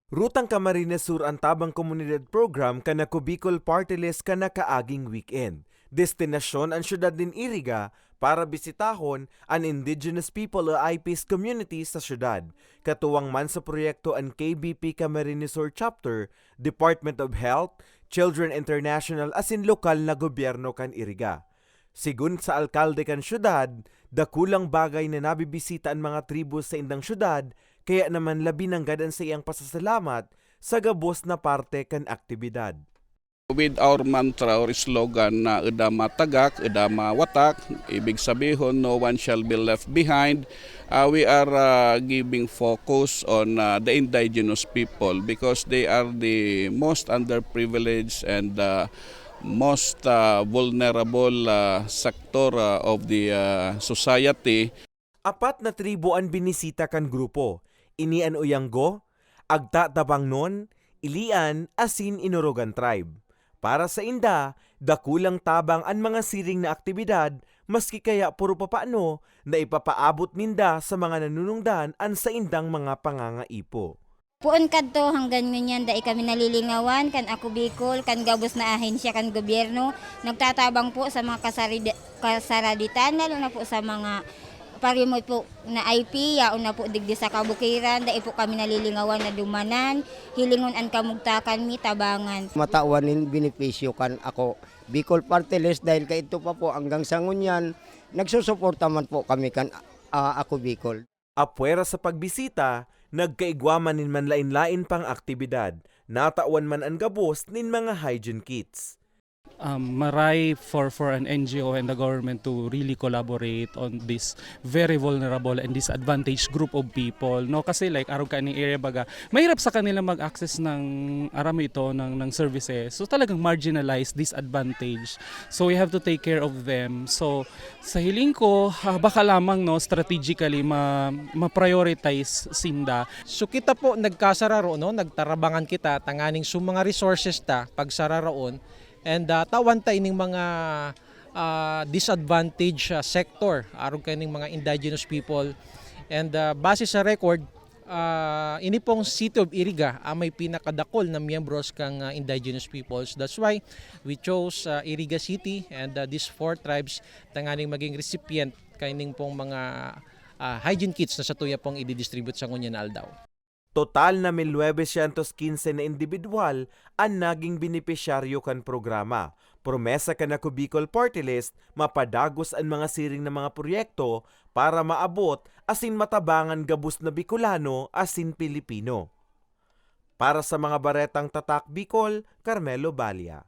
Rutang Camarines Sur ang tabang komunidad program kanako Bicol Party List kanakaaging weekend. Destinasyon ang syudad din Iriga para bisitahon ang indigenous people o IPs community sa syudad. Katuwang man sa proyekto ang KBP Camarines Sur Chapter, Department of Health, Children International asin lokal na gobyerno kan Iriga. Sigun sa alkalde kan syudad, dakulang bagay na nabibisita ang mga tribo sa indang syudad, kaya naman labi ng gadan sa iyang pasasalamat sa gabos na parte kan aktibidad. With our mantra or slogan na Edama Tagak, Edama Watak, ibig sabihin no one shall be left behind, we are giving focus on the indigenous people because they are the most underprivileged and most vulnerable sector of the society. Apat na tribo ang binisita kan grupo. Inian Uyanggo, Agta Tabangnon, Ilian, asin Inurugan tribe. Para sa inda, dakulang tabang ang mga siring na aktibidad maski kaya puro papaano na ipapaabot ninda sa mga nanunungdan an sa indang mga pangangaipo. Puon kadto hanggang ngunyan dai kami nalilingawan kan ako Bicol kan gabos na ahensya kan gobyerno nagtatabang po sa mga kasaraditan lalo na po sa mga parimo po na IP yaon na po digdi sa kabukiran dai po kami nalilingawan na dumanan hilingon an kamugtakan mi tabangan matawan benepisyo kan ako Bicol Party List dahil kay ito pa po hanggang sa ngunyan nagsusuporta man po kami kan ako Bicol. Apwera sa pagbisita, nagkaigwaman nin man lain-lain pang aktibidad, natawan man ang gabos nin mga hygiene kits. Maray for an NGO and the government to really collaborate on this very vulnerable and disadvantaged group of people, no, kasi like araw ka ni area baga mahirap sa kanila mag-access ng arami ito ng services, so talagang marginalized, disadvantaged, so we have to take care of them. So sa hiling ko baka lamang no strategically ma-prioritize sinda. So kita po nagkasararo no nagtarabangan kita tanganing so mga resources ta pagsararoon. And tawan tayo ng mga disadvantaged sector, aron kayo ng mga indigenous people. And base sa record, ini pong City of Iriga may pinakadakol na miyembros kang indigenous peoples. That's why we chose Iriga City and these 4 tribes tanganing maging recipient kaining pong mga hygiene kits na sa tuya pong i-distribute sa ngunyan aldaw. Total na 1,915 na individual ang naging benepisyaryo kan programa. Promesa kanako Bicol Party List, mapadagos ang mga siring na mga proyekto para maabot asin matabangan gabus na Bicolano asin Pilipino. Para sa mga baretang Tatak Bicol, Carmelo Balia.